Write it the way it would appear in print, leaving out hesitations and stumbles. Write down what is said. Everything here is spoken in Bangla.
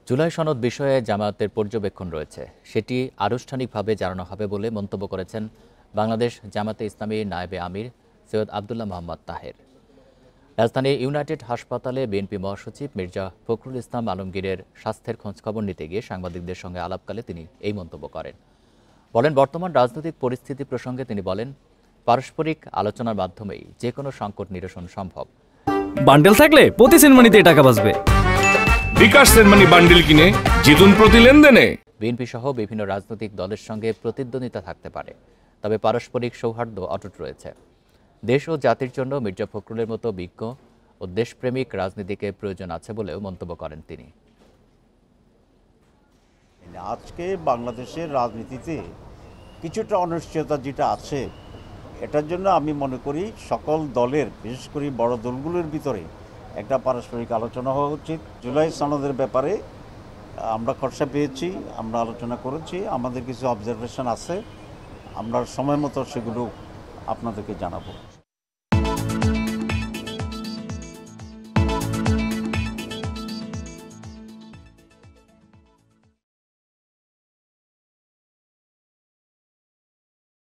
জুলাই সনদ বিষয়ে জামায়াতের পর্যবেক্ষণ রয়েছে, সেটি আনুষ্ঠানিকভাবে জানানো হবে বলে মন্তব্য করেছেন বাংলাদেশ জামায়াতে ইসলামীর নায়েবে আমির সৈয়দ আবদুল্লাহ মোহাম্মদ তাহের। রাজধানীর ইউনাইটেড হাসপাতালে বিএনপি মহাসচিব মির্জা ফখরুল ইসলাম আলমগীরের স্বাস্থ্যের খোঁজখবর নিতে গিয়ে সাংবাদিকদের সঙ্গে আলাপকালে তিনি এই মন্তব্য করেন। বলেন, বর্তমান রাজনৈতিক পরিস্থিতি প্রসঙ্গে তিনি বলেন, পারস্পরিক আলোচনার মাধ্যমেই যে কোনো সংকট নিরসন সম্ভব। বান্ডেল থাকলে প্রতি সেনমানিতে টাকা বাঁচবে। বিকাশ সেনমানি বান্ডেল কিনে জিতুন প্রতি লেনদেনে। বিএনপি সহ বিভিন্ন রাজনৈতিক দলের সঙ্গে প্রতিদ্বন্দ্বিতা থাকতে পারে, তবে পারস্পরিক সৌহার্দ্য অটুট রয়েছে। দেশ ও জাতির জন্য মির্জা ফখরুলের মতো বিজ্ঞ ও দেশপ্রেমিক রাজনীতিকে প্রয়োজন আছে বলেও মন্তব্য করেন তিনি। আজকে বাংলাদেশের রাজনীতিতে কিছুটা অনিশ্চয়তা যেটা আছে, এটার জন্য আমি মনে করি সকল দলের, বিশেষ করে বড় দলগুলোর ভিতরে একটা পারস্পরিক আলোচনা হওয়া উচিত। জুলাই সনদের ব্যাপারে আমরা খরচা পেয়েছি, আমরা আলোচনা করেছি, আমাদের কিছু অবজারভেশন আছে, আমরা সময় মতো সেগুলো আপনাদেরকে জানাবো।